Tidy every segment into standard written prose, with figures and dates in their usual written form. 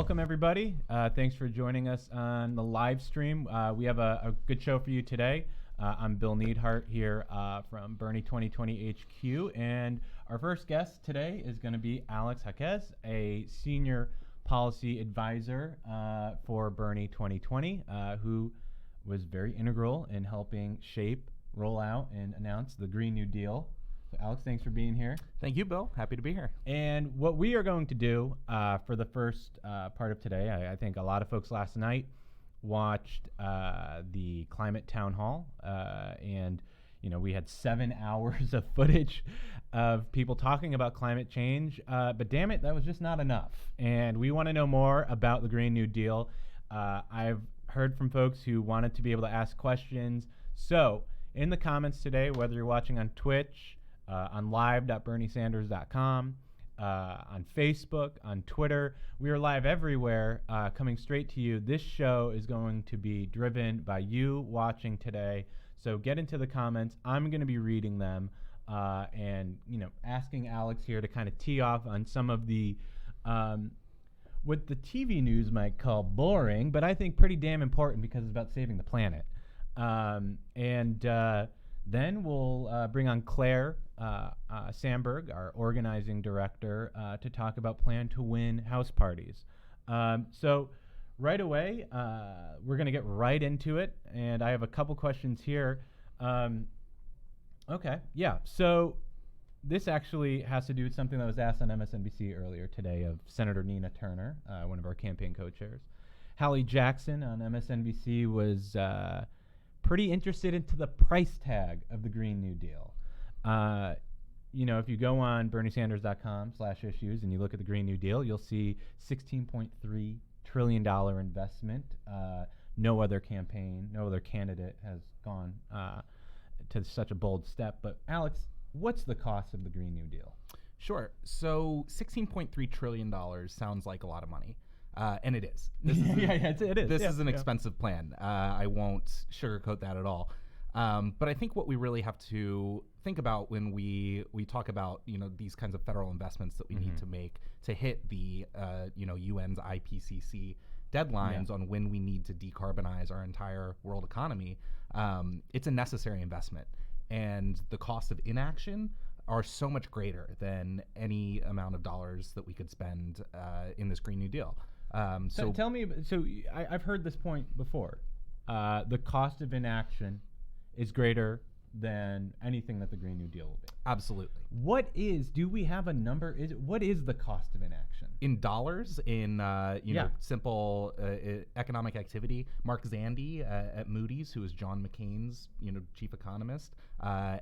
welcome everybody. Thanks for joining us on the live stream. We have a good show for you today. I'm Bill Neidhart here from Bernie 2020 HQ, and our first guest today is going to be Alex Jaquez, a senior policy advisor for Bernie 2020, who was very integral in helping shape, roll out, and announce the Green New Deal. So Alex, thanks for being here. Thank you, Bill. Happy to be here. And what we are going to do for the first part of today, I think a lot of folks last night watched the climate town hall, and we had 7 hours of footage of people talking about climate change. But damn it, that was just not enough. And we want to know more about the Green New Deal. I've heard from folks who wanted to be able to ask questions. So in the comments today, whether you're watching on Twitch, on live.berniesanders.com, on Facebook, on Twitter. We are live everywhere, coming straight to you. This show is going to be driven by you watching today. So get into the comments. I'm going to be reading them and asking Alex here to kind of tee off on some of the what the TV news might call boring, but I think pretty damn important because it's about saving the planet. Then we'll bring on Claire Sandberg, our organizing director, to talk about Plan to Win house parties. So right away, we're going to get right into it, and I have a couple questions here. So this actually has to do with something that was asked on MSNBC earlier today of Senator Nina Turner, one of our campaign co-chairs. Hallie Jackson on MSNBC was pretty interested into the price tag of the Green New Deal. If you go on berniesanders.com/issues and you look at the Green New Deal, you'll see $16.3 trillion investment. No other campaign, no other candidate has gone to such a bold step. But Alex, what's the cost of the Green New Deal? Sure. So $16.3 trillion sounds like a lot of money. And it is. This is it is. This is an expensive plan. I won't sugarcoat that at all. But I think what we really have to think about when we talk about these kinds of federal investments that we need to make to hit the UN's IPCC deadlines on when we need to decarbonize our entire world economy, it's a necessary investment, and the cost of inaction are so much greater than any amount of dollars that we could spend in this Green New Deal. So tell me, I've heard this point before. The cost of inaction is greater than anything that the Green New Deal will be. Absolutely. Do we have a number? What is the cost of inaction? In dollars, in simple economic activity, Mark Zandi at Moody's, who is John McCain's chief economist,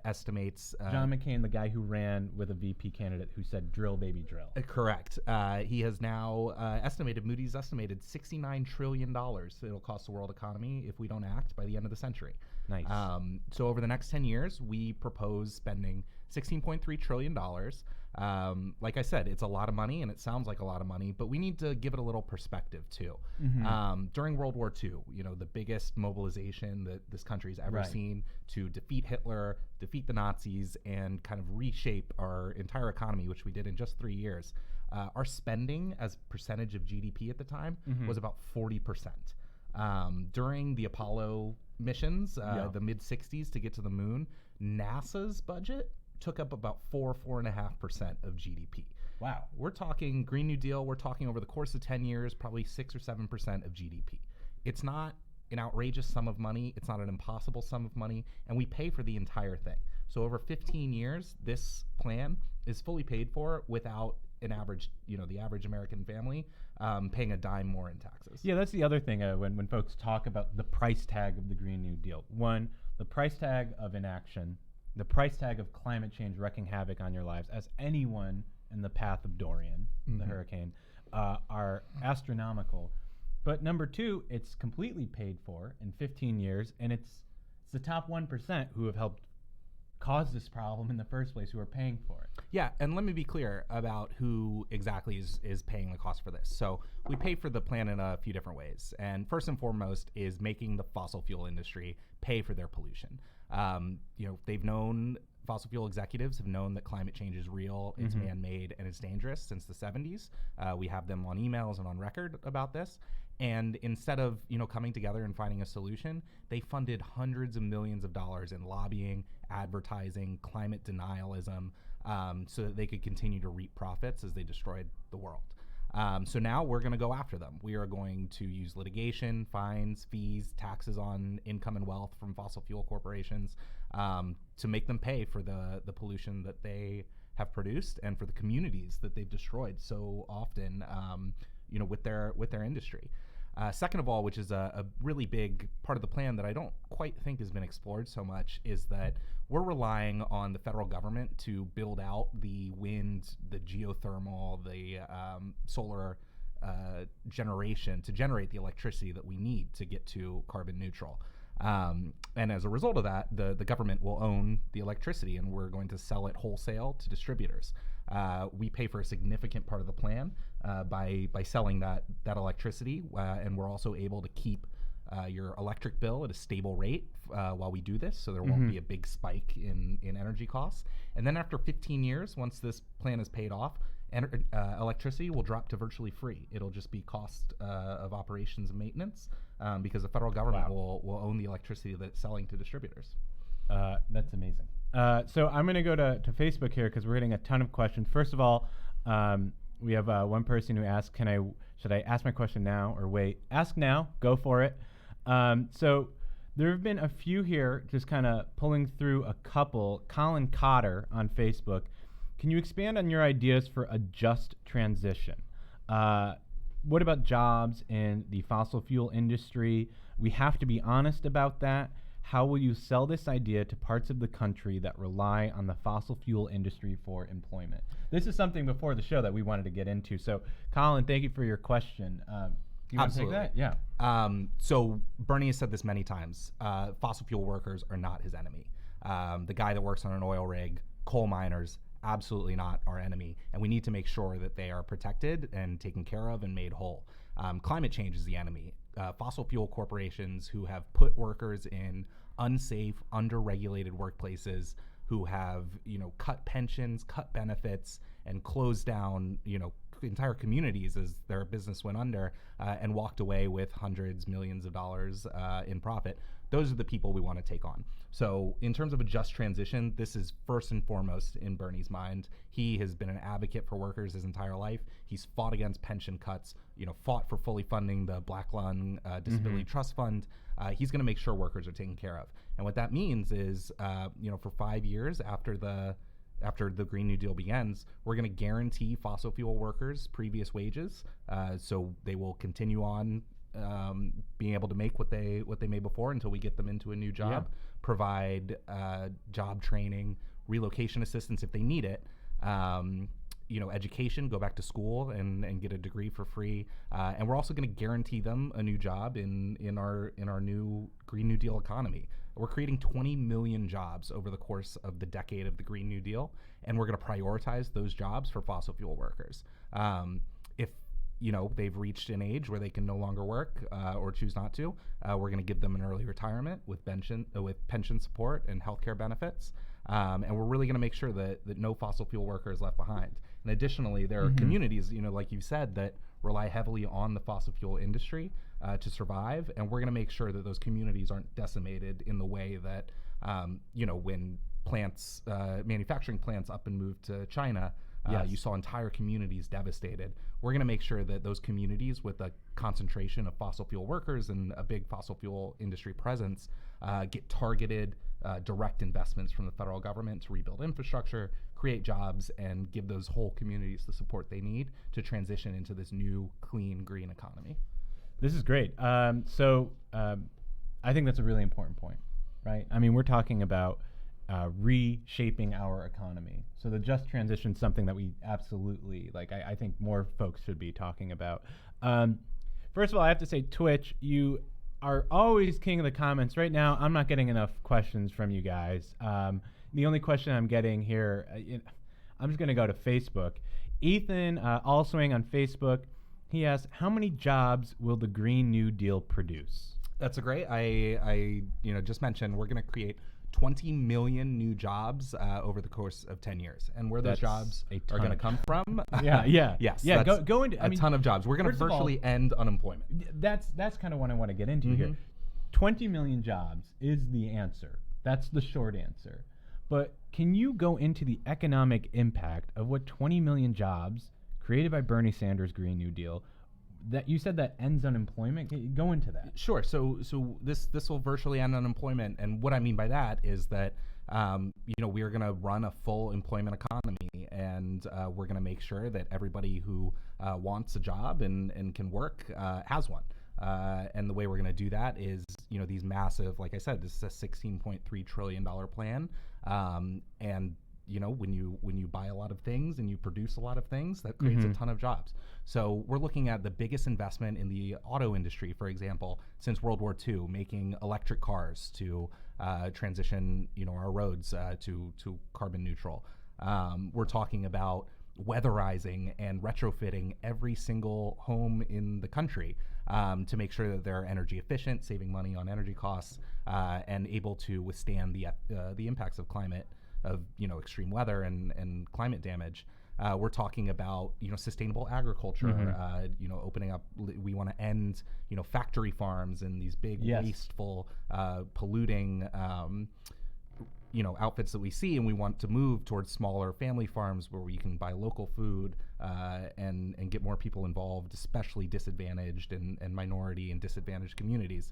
estimates John McCain, the guy who ran with a VP candidate who said drill baby drill. Correct. He has now Moody's estimated $69 trillion it'll cost the world economy if we don't act by the end of the century. Nice. So over the next 10 years, we propose spending $16.3 trillion. Like I said, it's a lot of money, and it sounds like a lot of money, but we need to give it a little perspective, too. During World War II, the biggest mobilization that this country's ever seen to defeat Hitler, defeat the Nazis, and kind of reshape our entire economy, which we did in just 3 years. Our spending as percentage of GDP at the time was about 40%. During the Apollo missions, the mid-'60s to get to the moon, NASA's budget took up about 4.5% of GDP. Wow. We're talking Green New Deal, we're talking over the course of 10 years, probably 6 or 7% of GDP. It's not an outrageous sum of money, it's not an impossible sum of money, and we pay for the entire thing. So over 15 years, this plan is fully paid for without an average, the average American family paying a dime more in taxes. Yeah, that's the other thing when folks talk about the price tag of the Green New Deal. One, the price tag of inaction, the price tag of climate change wreaking havoc on your lives, as anyone in the path of Dorian, the hurricane, are astronomical. But number two, it's completely paid for in 15 years, and it's the top 1% who have helped cause this problem in the first place, who are paying for it. Yeah, and let me be clear about who exactly is paying the cost for this. So we pay for the plan in a few different ways. And first and foremost is making the fossil fuel industry pay for their pollution. They've known fossil fuel executives have known that climate change is real, it's man-made, and it's dangerous since the 70s. We have them on emails and on record about this. And instead of coming together and finding a solution, they funded hundreds of millions of dollars in lobbying, advertising, climate denialism, so that they could continue to reap profits as they destroyed the world. So now we're going to go after them. We are going to use litigation, fines, fees, taxes on income and wealth from fossil fuel corporations to make them pay for the pollution that they have produced and for the communities that they've destroyed so often, with their industry. Second of all, which is a really big part of the plan that I don't quite think has been explored so much, is that we're relying on the federal government to build out the wind, the geothermal, the solar generation to generate the electricity that we need to get to carbon neutral. And as a result of that, the government will own the electricity, and we're going to sell it wholesale to distributors. We pay for a significant part of the plan by selling that electricity, and we're also able to keep your electric bill at a stable rate while we do this, so there won't be a big spike in energy costs. And then after 15 years, once this plan is paid off, electricity will drop to virtually free. It'll just be cost of operations and maintenance because the federal government will own the electricity that it's selling to distributors. That's amazing. So I'm going to go to Facebook here because we're getting a ton of questions. First of all, we have one person who asked, should I ask my question now or wait? Ask now. Go for it. So there have been a few here just kind of pulling through a couple. Colin Cotter on Facebook. Can you expand on your ideas for a just transition? What about jobs in the fossil fuel industry? We have to be honest about that. How will you sell this idea to parts of the country that rely on the fossil fuel industry for employment? This is something before the show that we wanted to get into. So, Colin, thank you for your question. Do you want to take that? Yeah. So Bernie has said this many times. Fossil fuel workers are not his enemy. The guy that works on an oil rig, coal miners, absolutely not our enemy. And we need to make sure that they are protected and taken care of and made whole. Climate change is the enemy. Fossil fuel corporations who have put workers in unsafe, under-regulated workplaces, who have, cut pensions, cut benefits, and closed down, entire communities as their business went under and walked away with hundreds, millions of dollars in profit. Those are the people we want to take on. So in terms of a just transition, this is first and foremost in Bernie's mind. He has been an advocate for workers his entire life. He's fought against pension cuts, fought for fully funding the Black Lung Disability Trust Fund. He's going to make sure workers are taken care of. And what that means is, for 5 years after the Green New Deal begins, we're going to guarantee fossil fuel workers previous wages, so they will continue on being able to make what they made before until we get them into a new job. Yeah. Provide job training, relocation assistance if they need it. Education, go back to school and get a degree for free. And we're also going to guarantee them a new job in our new Green New Deal economy. We're creating 20 million jobs over the course of the decade of the Green New Deal, and we're going to prioritize those jobs for fossil fuel workers. If they've reached an age where they can no longer work or choose not to, we're going to give them an early retirement with pension support and healthcare benefits. And we're really going to make sure that no fossil fuel worker is left behind. And additionally, there are communities, like you said, that rely heavily on the fossil fuel industry to survive. And we're going to make sure that those communities aren't decimated in the way that, when manufacturing plants up and moved to China, yes. You saw entire communities devastated. We're going to make sure that those communities with a concentration of fossil fuel workers and a big fossil fuel industry presence get targeted direct investments from the federal government to rebuild infrastructure, create jobs, and give those whole communities the support they need to transition into this new, clean, green economy. This is great. So I think that's a really important point, right? I mean, we're talking about reshaping our economy. So the just transition is something that we absolutely, I think more folks should be talking about. First of all, I have to say, Twitch, you are always king of the comments. Right now, I'm not getting enough questions from you guys. The only question I'm getting here, I'm just going to go to Facebook. Ethan Allswing on Facebook, he asks, how many jobs will the Green New Deal produce? That's a great. I just mentioned we're going to create 20 million new jobs over the course of 10 years. And where those jobs are going to come from? Yes. Go into a ton of jobs. We're going to virtually end unemployment. That's kind of what I want to get into here. 20 million jobs is the answer. That's the short answer. But can you go into the economic impact of what 20 million jobs created by Bernie Sanders' Green New Deal, that you said that ends unemployment? Can you go into that? Sure. So this will virtually end unemployment, and what I mean by that is that we are going to run a full employment economy, and we're going to make sure that everybody who wants a job and can work has one. And the way we're going to do that is, these massive, like I said, this is a $16.3 trillion plan, and when you buy a lot of things and you produce a lot of things, that creates a ton of jobs. So we're looking at the biggest investment in the auto industry, for example, since World War II, making electric cars to transition, our roads to carbon neutral. We're talking about weatherizing and retrofitting every single home in the country to make sure that they're energy efficient, saving money on energy costs, and able to withstand the impacts of climate, of extreme weather and climate damage. We're talking about sustainable agriculture, opening up. We want to end factory farms and these big wasteful, polluting outfits that we see, and we want to move towards smaller family farms where we can buy local food and get more people involved, especially disadvantaged and minority and disadvantaged communities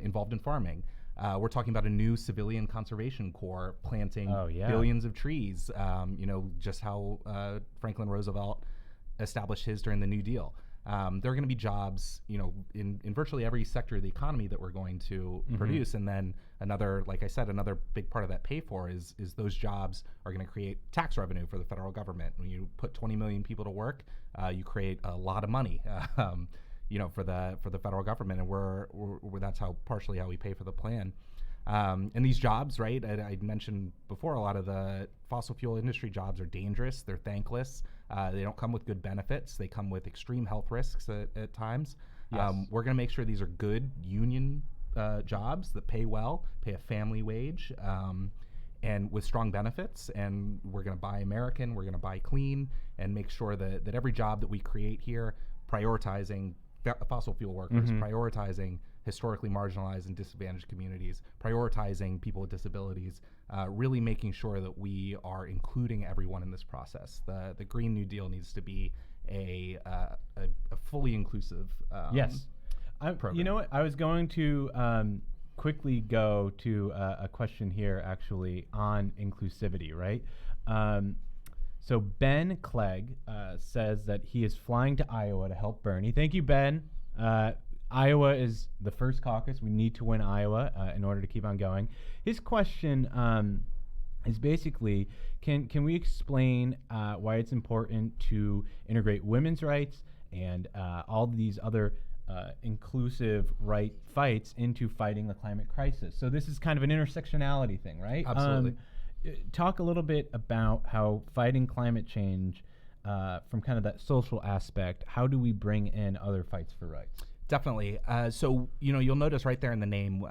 involved in farming. We're talking about a new civilian conservation corps planting billions of trees, just how Franklin Roosevelt established his during the New Deal. There are going to be jobs, in virtually every sector of the economy that we're going to produce. And then another big part of that pay for is those jobs are going to create tax revenue for the federal government. When you put 20 million people to work, you create a lot of money. For the federal government, and we're that's partially how we pay for the plan. And these jobs, right? I mentioned before, a lot of the fossil fuel industry jobs are dangerous. They're thankless. They don't come with good benefits. They come with extreme health risks at times. Yes. We're going to make sure these are good union jobs that pay well, pay a family wage, and with strong benefits. And we're going to buy American. We're going to buy clean, and make sure that every job that we create here, prioritizing fossil fuel workers, prioritizing historically marginalized and disadvantaged communities, prioritizing people with disabilities, really making sure that we are including everyone in this process. The Green New Deal needs to be a fully inclusive program. You know what? I was going to quickly go to a question here, actually, on inclusivity, right? So Ben Clegg says that he is flying to Iowa to help Bernie. Thank you, Ben. Iowa is the first caucus. We need to win Iowa in order to keep on going. His question is basically, can we explain why it's important to integrate women's rights and all these other inclusive right fights into fighting the climate crisis? So this is kind of an intersectionality thing, right? Absolutely. Talk a little bit about how fighting climate change from kind of that social aspect, how do we bring in other fights for rights? Definitely. So, you'll notice right there in the name,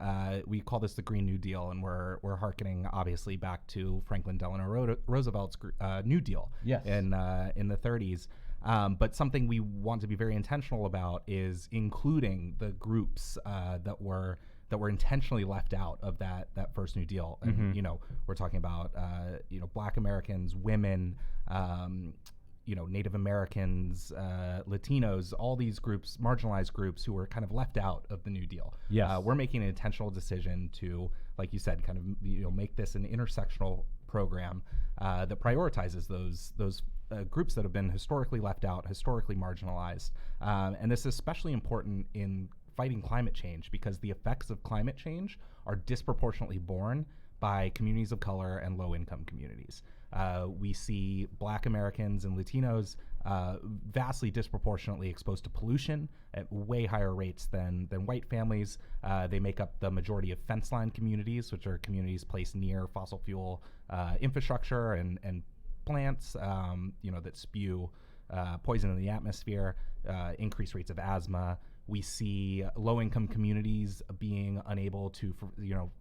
we call this the Green New Deal, and we're hearkening obviously back to Franklin Delano Roosevelt's New Deal in the 30s. But something we want to be very intentional about is including the groups that were intentionally left out of that first New Deal. And, we're talking about, Black Americans, women, Native Americans, Latinos, all these groups, marginalized groups who were kind of left out of the New Deal. Yes. We're making an intentional decision to, like you said, kind of, make this an intersectional program that prioritizes those groups that have been historically left out, historically marginalized. And this is especially important in fighting climate change, because the effects of climate change are disproportionately borne by communities of color and low-income communities. We see Black Americans and Latinos vastly disproportionately exposed to pollution at way higher rates than white families. They make up the majority of fence line communities, which are communities placed near fossil fuel infrastructure and plants that spew poison in the atmosphere, increased rates of asthma. We see low-income communities being unable to,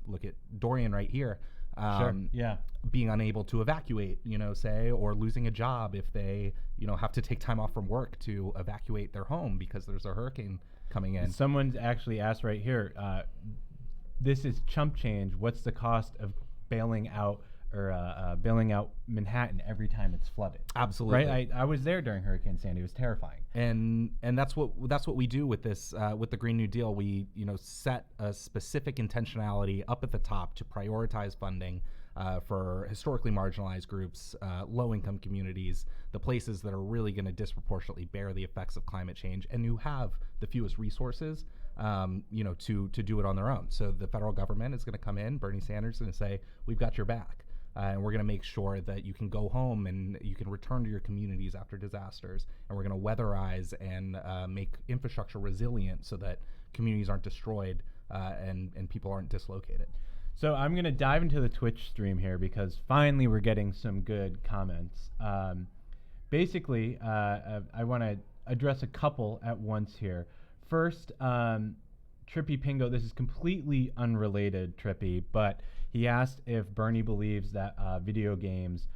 look at Dorian right here. Sure. Yeah. Being unable to evacuate, say, or losing a job if they, have to take time off from work to evacuate their home because there's a hurricane coming in. Someone's actually asked right here, this is chump change. What's the cost of bailing out Manhattan every time it's flooded? Absolutely. Right. I was there during Hurricane Sandy. It was terrifying. And that's what we do with this with the Green New Deal. We set a specific intentionality up at the top to prioritize funding for historically marginalized groups, low-income communities, the places that are really going to disproportionately bear the effects of climate change and who have the fewest resources, to do it on their own. So the federal government is going to come in. Bernie Sanders is going to say, "We've got your back." And we're going to make sure that you can go home and you can return to your communities after disasters. And we're going to weatherize and make infrastructure resilient so that communities aren't destroyed and people aren't dislocated. So I'm going to dive into the Twitch stream here because finally we're getting some good comments. Basically, I want to address a couple at once here. First, Trippy Pingo, this is completely unrelated, Trippy, but he asked if Bernie believes that video games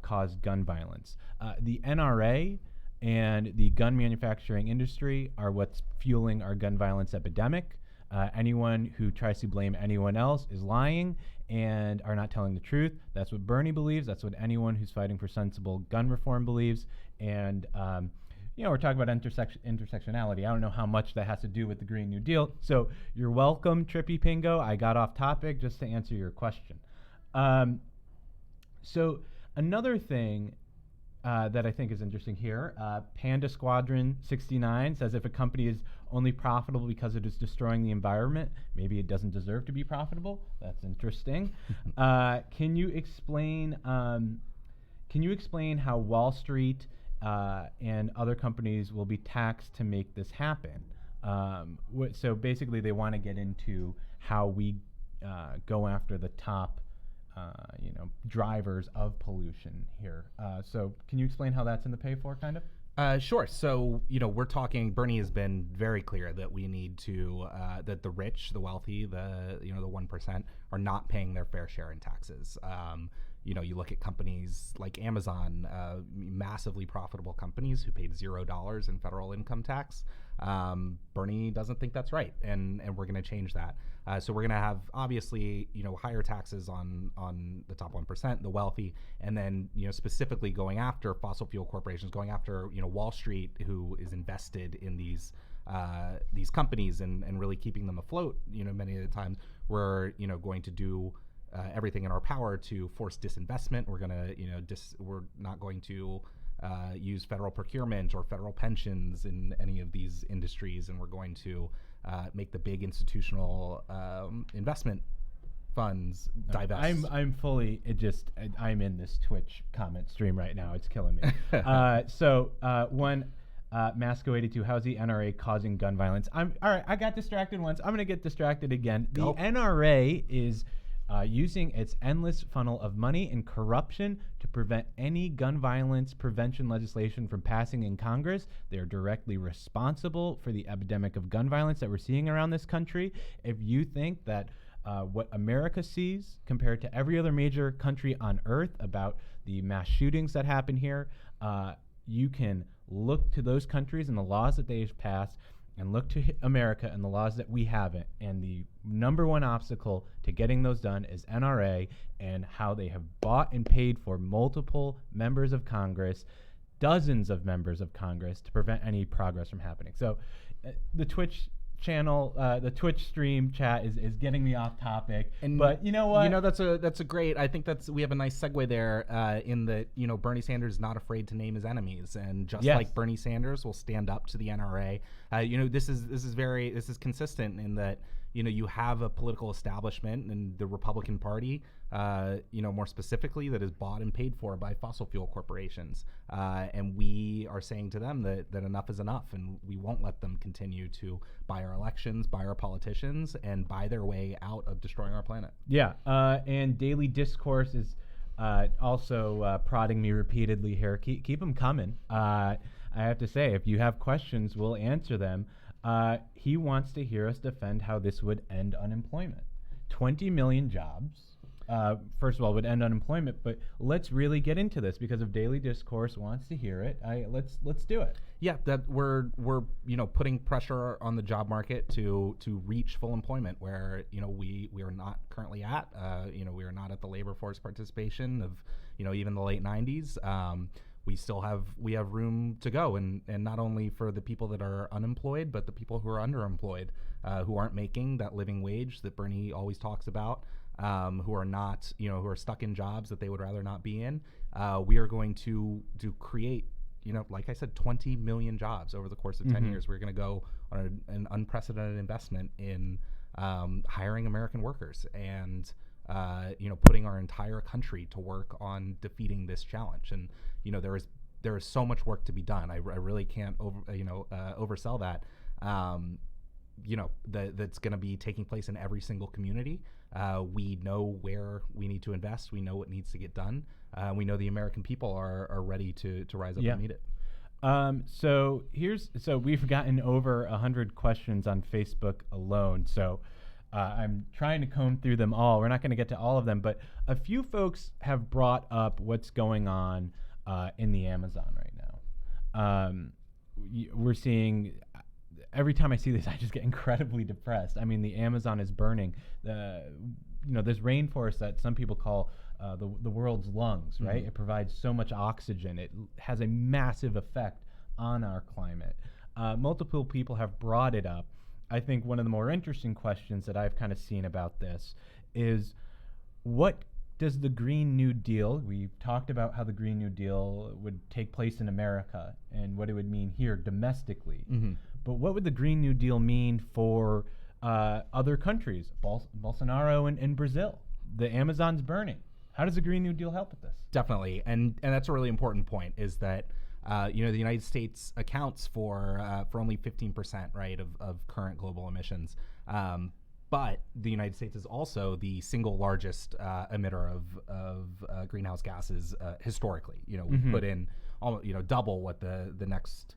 cause gun violence. The NRA and the gun manufacturing industry are what's fueling our gun violence epidemic. Anyone who tries to blame anyone else is lying and are not telling the truth. That's what Bernie believes. That's what anyone who's fighting for sensible gun reform believes. And we're talking about intersectionality. I don't know how much that has to do with the Green New Deal. So you're welcome, Trippy Pingo. I got off topic just to answer your question. So another thing that I think is interesting here, Panda Squadron 69 says if a company is only profitable because it is destroying the environment, maybe it doesn't deserve to be profitable. That's interesting. Can you explain how Wall Street and other companies will be taxed to make this happen? So basically they want to get into how we go after the top drivers of pollution here. So can you explain how that's in the pay for, kind of? Sure. So, we're talking, Bernie has been very clear that we need to, that the rich, the wealthy, the 1% are not paying their fair share in taxes. You look at companies like Amazon, massively profitable companies who paid $0 in federal income tax. Bernie doesn't think that's right, and we're going to change that. So we're going to have, obviously, higher taxes on the top 1%, the wealthy, and then, specifically going after fossil fuel corporations, going after, Wall Street, who is invested in these companies and really keeping them afloat. Many of the times we're, going to do everything in our power to force disinvestment. We're going to, we're not going to use federal procurement or federal pensions in any of these industries, and we're going to make the big institutional investment funds divest. I'm in this Twitch comment stream right now. It's killing me. Masco82, how's the NRA causing gun violence? All right, I got distracted once. I'm going to get distracted again. The NRA is using its endless funnel of money and corruption to prevent any gun violence prevention legislation from passing in Congress. They're directly responsible for the epidemic of gun violence that we're seeing around this country. If you think that what America sees compared to every other major country on earth about the mass shootings that happen here, you can look to those countries and the laws that they've passed and look to America and the laws that we haven't. And the number one obstacle to getting those done is NRA and how they have bought and paid for multiple members of Congress, dozens of members of Congress, to prevent any progress from happening. So the Twitch channel, the Twitch stream chat is getting me off topic. But you know what? That's a great. I think we have a nice segue there in that Bernie Sanders is not afraid to name his enemies, and just like Bernie Sanders will stand up to the NRA. This is consistent in that you have a political establishment and the Republican Party, more specifically, that is bought and paid for by fossil fuel corporations. And we are saying to them that enough is enough, and we won't let them continue to buy our elections, buy our politicians, and buy their way out of destroying our planet. Yeah, and Daily Discourse is also prodding me repeatedly here. Keep them coming. I have to say, if you have questions, we'll answer them. He wants to hear us defend how this would end unemployment. 20 million jobs, first of all, would end unemployment. But let's really get into this, because if Daily Discourse wants to hear it, let's do it. Yeah, that we're putting pressure on the job market to reach full employment, where we are not currently at. We are not at the labor force participation of even the late 90s. We have room to go, and not only for the people that are unemployed, but the people who are underemployed, who aren't making that living wage that Bernie always talks about, who are not who are stuck in jobs that they would rather not be in. We are going to create, like I said, 20 million jobs over the course of 10 years. We're going to go on an unprecedented investment in hiring American workers and putting our entire country to work on defeating this challenge. And there is so much work to be done. I really can't oversell that. That's going to be taking place in every single community. We know where we need to invest. We know what needs to get done. We know the American people are ready to rise up and meet it. So we've gotten over 100 questions on Facebook alone. So I'm trying to comb through them all. We're not going to get to all of them, but a few folks have brought up what's going on in the Amazon right now. We're seeing, every time I see this, I just get incredibly depressed. I mean, the Amazon is burning. This rainforest that some people call the world's lungs, right? It provides so much oxygen. It has a massive effect on our climate. Multiple people have brought it up. I think one of the more interesting questions that I've kind of seen about this is, what does the Green New Deal, we've talked about how the Green New Deal would take place in America and what it would mean here domestically. But what would the Green New Deal mean for other countries, Bolsonaro and Brazil? The Amazon's burning. How does the Green New Deal help with this? Definitely, and that's a really important point, is that the United States accounts for only 15%, right, of current global emissions. But the United States is also the single largest emitter of greenhouse gases historically. We put in almost, double what the next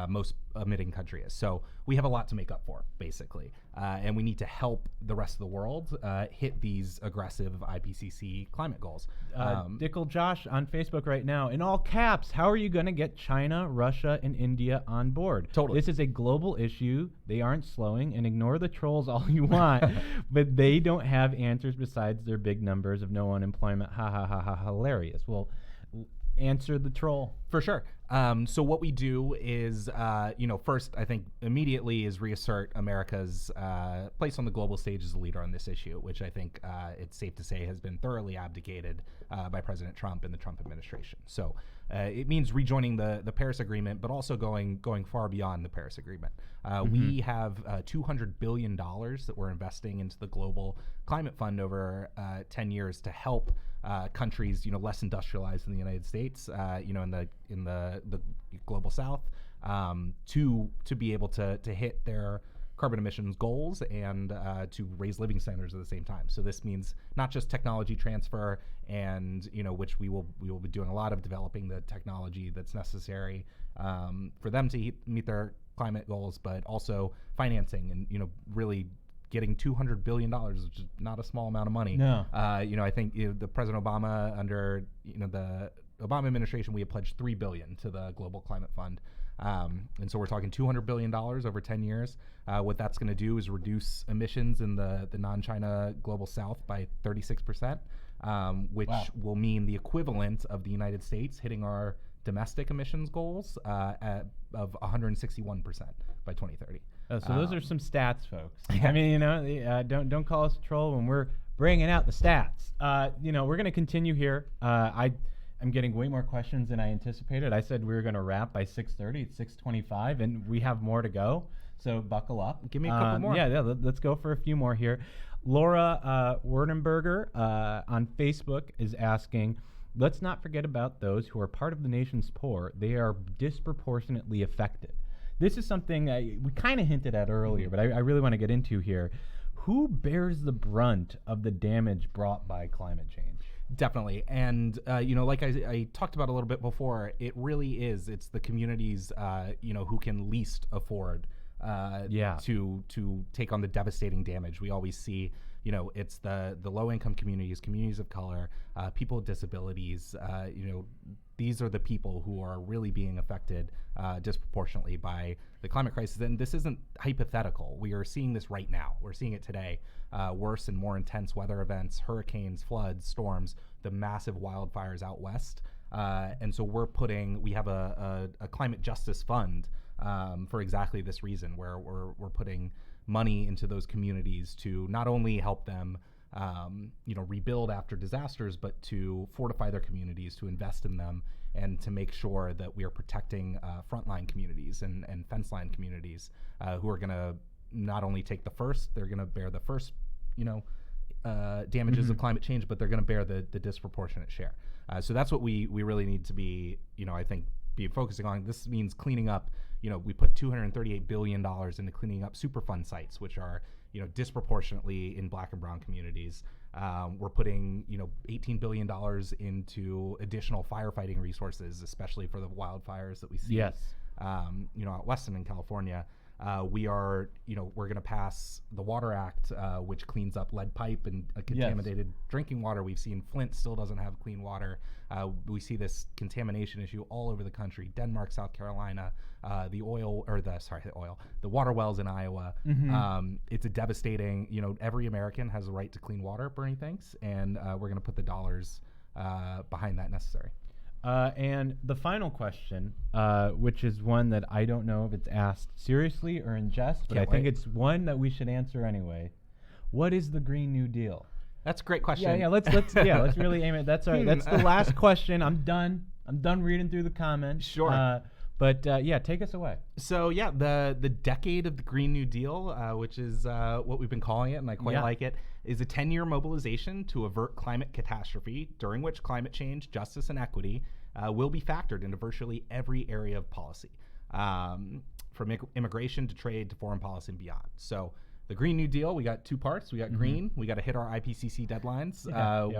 most emitting country is. So we have a lot to make up for, basically. And we need to help the rest of the world hit these aggressive IPCC climate goals. Dickel Josh on Facebook right now, in all caps, how are you going to get China, Russia, and India on board? Totally. This is a global issue. They aren't slowing, and ignore the trolls all you want, but they don't have answers besides their big numbers of no unemployment. Ha ha ha ha, hilarious. Well, answer the troll. For sure. So what we do is, first, I think immediately is reassert America's place on the global stage as a leader on this issue, which I think it's safe to say has been thoroughly abdicated by President Trump and the Trump administration. So it means rejoining the Paris Agreement, but also going far beyond the Paris Agreement. We have $200 billion that we're investing into the Global Climate Fund over 10 years to help countries, less industrialized than the United States, in the global South, to be able to hit their carbon emissions goals and to raise living standards at the same time. So this means not just technology transfer, and which we will be doing a lot of developing the technology that's necessary for them to meet their climate goals, but also financing and really getting $200 billion, which is not a small amount of money. No. I think the President Obama, under the Obama administration, we have pledged $3 billion to the Global Climate Fund. And so we're talking $200 billion over 10 years. What that's going to do is reduce emissions in the non-China global South by 36%, which will mean the equivalent of the United States hitting our domestic emissions goals of 161% by 2030. So those are some stats, folks. I mean, don't call us a troll when we're bringing out the stats. We're going to continue here. I'm getting way more questions than I anticipated. I said we were going to wrap by 6:30. It's 6:25, and we have more to go. So buckle up. Give me a couple more. Yeah. Let's go for a few more here. Laura Werdenberger on Facebook is asking, let's not forget about those who are part of the nation's poor. They are disproportionately affected. This is something we kind of hinted at earlier, but I really want to get into here. Who bears the brunt of the damage brought by climate change? Definitely. And, like I talked about a little bit before, it really is. It's the communities, who can least afford Yeah. to take on the devastating damage. We always see, it's the low income communities, communities of color, people with disabilities. These are the people who are really being affected disproportionately by the climate crisis. And this isn't hypothetical. We are seeing this right now. We're seeing it today. Worse and more intense weather events, hurricanes, floods, storms, the massive wildfires out west. And so we have a climate justice fund for exactly this reason, where we're putting money into those communities to not only help them rebuild after disasters, but to fortify their communities, to invest in them, and to make sure that we are protecting frontline communities and fence line communities who are going to not only take they're going to bear the first, damages of climate change, but they're going to bear the disproportionate share. So that's what we really need to be, I think, be focusing on. This means cleaning up. We put $238 billion into cleaning up Superfund sites, which are, disproportionately in Black and brown communities. We're putting, $18 billion into additional firefighting resources, especially for the wildfires that we see. Yes. Out west and in California. We're going to pass the Water Act, which cleans up lead pipe and contaminated drinking water. We've seen Flint still doesn't have clean water. We see this contamination issue all over the country. Denmark, South Carolina, the water wells in Iowa. It's a devastating, every American has a right to clean water, Bernie thinks, and we're going to put the dollars behind that necessary. And the final question, which is one that I don't know if it's asked seriously or in jest, but I think it's one that we should answer anyway. What is the Green New Deal? That's a great question. Yeah. Let's really aim it. That's all right. That's the last question. I'm done reading through the comments. Sure. But take us away. So the decade of the Green New Deal, which is what we've been calling it, and I quite like it, is a 10-year mobilization to avert climate catastrophe, during which climate change, justice, and equity will be factored into virtually every area of policy, from immigration to trade to foreign policy and beyond. So the Green New Deal, we got two parts. We got green. We got to hit our IPCC deadlines.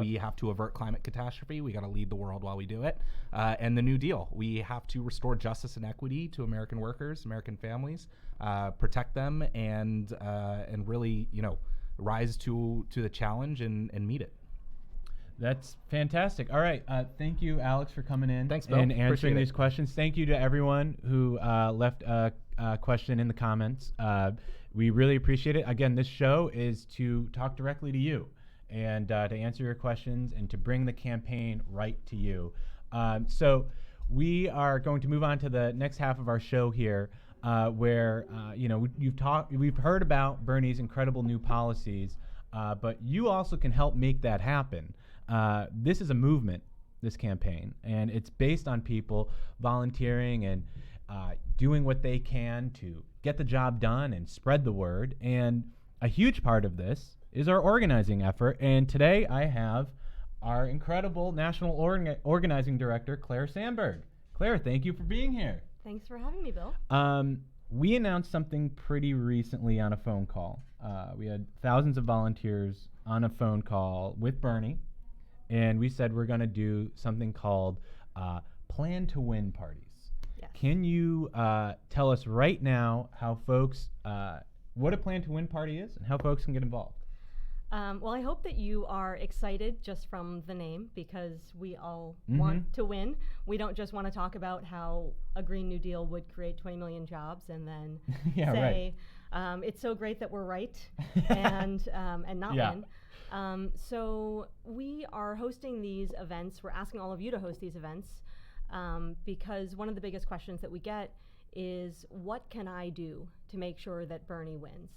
We have to avert climate catastrophe. We got to lead the world while we do it. And the New Deal, we have to restore justice and equity to American workers, American families, protect them, and really, rise to the challenge and meet it. That's fantastic. All right. Thank you, Alex, for coming in. Thanks, Bill. And answering these questions. Thank you to everyone who left a question in the comments. We really appreciate it. Again, this show is to talk directly to you and to answer your questions and to bring the campaign right to you. So we are going to move on to the next half of our show here, where we've heard about Bernie's incredible new policies, but you also can help make that happen. This is a movement, this campaign, and it's based on people volunteering and doing what they can to get the job done and spread the word. And a huge part of this is our organizing effort. And today I have our incredible national organizing director, Claire Sandberg. Claire, thank you for being here. Thanks for having me, Bill. We announced something pretty recently on a phone call. We had thousands of volunteers on a phone call with Bernie, and we said we're going to do something called Plan to Win parties. Yes. Can you tell us right now how folks, what a Plan to Win party is and how folks can get involved? Well, I hope that you are excited just from the name, because we all want to win. We don't just want to talk about how a Green New Deal would create 20 million jobs and then say, it's so great that we're right and not win. So we are hosting these events. We're asking all of you to host these events because one of the biggest questions that we get is, what can I do to make sure that Bernie wins?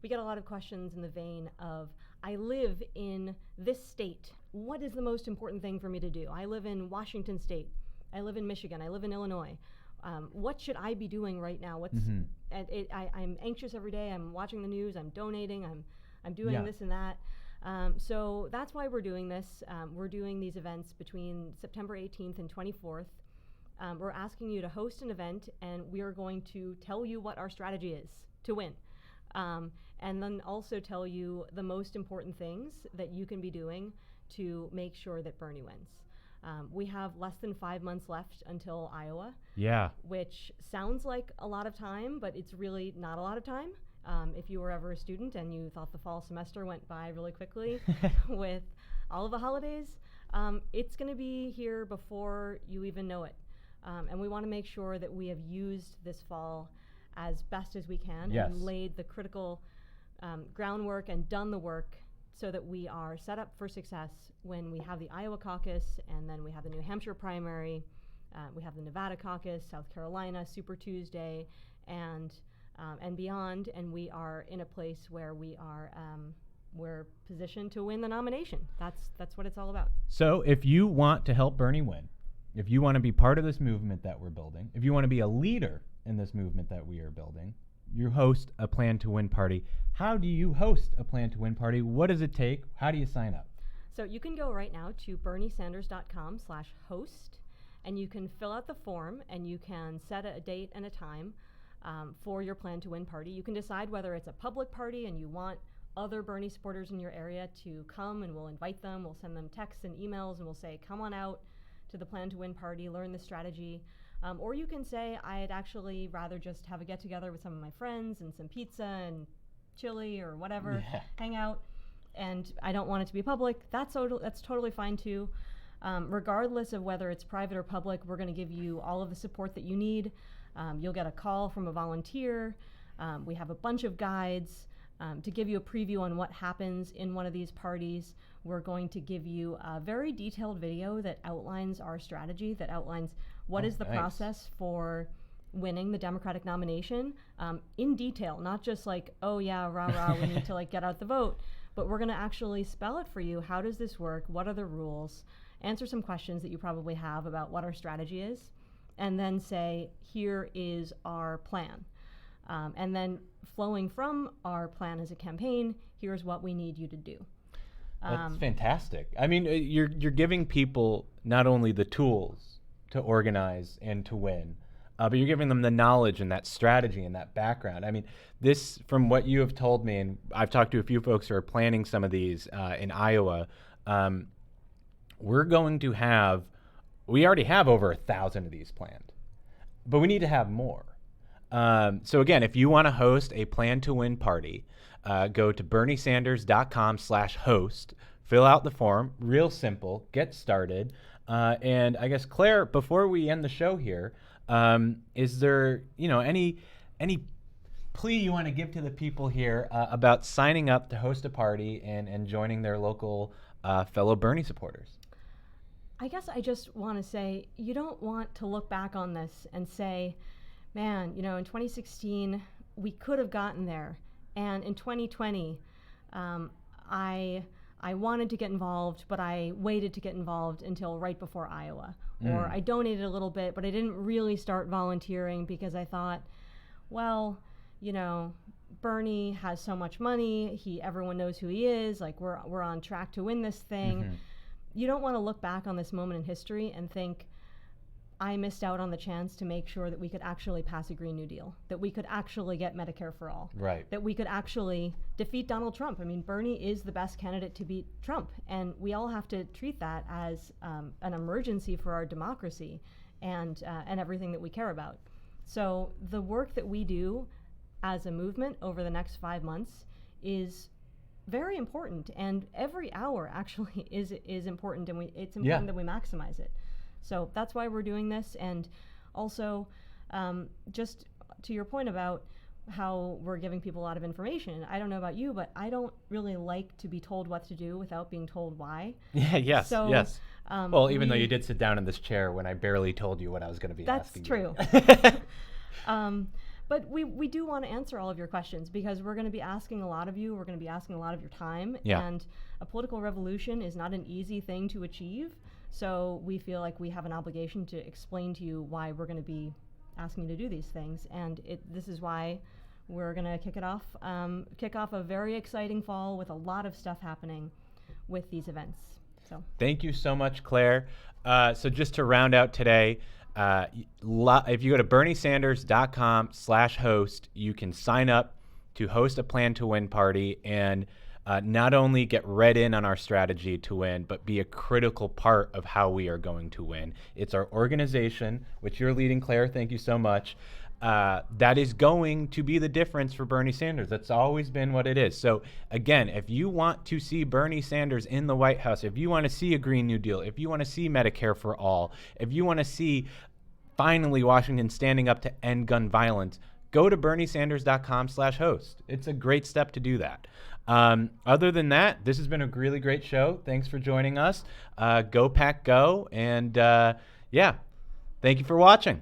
We get a lot of questions in the vein of, I live in this state. What is the most important thing for me to do? I live in Washington State. I live in Michigan. I live in Illinois. What should I be doing right now? I'm anxious every day. I'm watching the news. I'm donating. I'm doing this and that. So that's why we're doing this. We're doing these events between September 18th and 24th. We're asking you to host an event, and we are going to tell you what our strategy is to win. And then also tell you the most important things that you can be doing to make sure that Bernie wins. We have less than 5 months left until Iowa, Yeah. which sounds like a lot of time, but it's really not a lot of time. If you were ever a student and you thought the fall semester went by really quickly with all of the holidays, it's going to be here before you even know it. And we want to make sure that we have used this fall as best as we can Yes. and laid the critical groundwork and done the work so that we are set up for success when we have the Iowa caucus, and then we have the New Hampshire primary, we have the Nevada caucus, South Carolina, Super Tuesday, and beyond, and we are in a place where we're positioned to win the nomination. That's what it's all about. So if you want to help Bernie win, if you want to be part of this movement that we're building, if you want to be a leader in this movement that we are building, you host a Plan to Win party. How do you host a Plan to Win party? What does it take? How do you sign up? So you can go right now to berniesanders.com/host, and you can fill out the form, and you can set a date and a time for your Plan to Win party. You can decide whether it's a public party and you want other Bernie supporters in your area to come, and we'll invite them. We'll send them texts and emails, and we'll say, come on out to the Plan to Win party, learn the strategy. Or you can say, I'd actually rather just have a get-together with some of my friends and some pizza and chili or whatever, hang out, and I don't want it to be public. That's totally fine too. Regardless of whether it's private or public, we're going to give you all of the support that you need. You'll get a call from a volunteer. We have a bunch of guides to give you a preview on what happens in one of these parties. We're going to give you a very detailed video that outlines our strategy, that outlines what is the process for winning the Democratic nomination in detail, not just like, oh yeah, rah rah, we need to like get out the vote, but we're going to actually spell it for you. How does this work? What are the rules? Answer some questions that you probably have about what our strategy is, and then say, here is our plan. And then flowing from our plan as a campaign, here's what we need you to do. That's fantastic. I mean, you're giving people not only the tools to organize and to win, but you're giving them the knowledge and that strategy and that background. I mean, this, from what you have told me, and I've talked to a few folks who are planning some of these in Iowa, we're going to have, we already have over 1,000 of these planned, but we need to have more. So again, if you want to host a Plan to Win party, go to berniesanders.com/host, fill out the form, real simple, get started. And I guess, Claire, before we end the show here, is there, any plea you want to give to the people here about signing up to host a party and joining their local fellow Bernie supporters? I guess I just want to say, you don't want to look back on this and say, man, in 2016, we could have gotten there. And in 2020, I wanted to get involved, but I waited to get involved until right before Iowa. Or I donated a little bit, but I didn't really start volunteering because I thought, well, Bernie has so much money. Everyone knows who he is. Like, we're on track to win this thing. Mm-hmm. You don't want to look back on this moment in history and think, I missed out on the chance to make sure that we could actually pass a Green New Deal, that we could actually get Medicare for all, right? That we could actually defeat Donald Trump. I mean, Bernie is the best candidate to beat Trump, and we all have to treat that as an emergency for our democracy and everything that we care about. So the work that we do as a movement over the next 5 months is very important, and every hour actually is important, and it's important that we maximize it. So that's why we're doing this. And also, just to your point about how we're giving people a lot of information, I don't know about you, but I don't really like to be told what to do without being told why. Yes. Well, even though you did sit down in this chair when I barely told you what I was going to be asking you. That's true. But we do want to answer all of your questions, because we're going to be asking a lot of you. We're going to be asking a lot of your time. Yeah. And a political revolution is not an easy thing to achieve. So we feel like we have an obligation to explain to you why we're going to be asking you to do these things. And this is why we're going to kick off a very exciting fall with a lot of stuff happening with these events. So thank you so much, Claire. So just to round out today, if you go to berniesanders.com/host, you can sign up to host a Plan to Win party. And not only get read in on our strategy to win, but be a critical part of how we are going to win. It's our organization, which you're leading, Claire. Thank you so much. That is going to be the difference for Bernie Sanders. That's always been what it is. So again, if you want to see Bernie Sanders in the White House, if you want to see a Green New Deal, if you want to see Medicare for all, if you want to see finally Washington standing up to end gun violence, go to berniesanders.com/host. It's a great step to do that. Other than that, this has been a really great show. Thanks for joining us. Go Pack Go. And yeah, thank you for watching.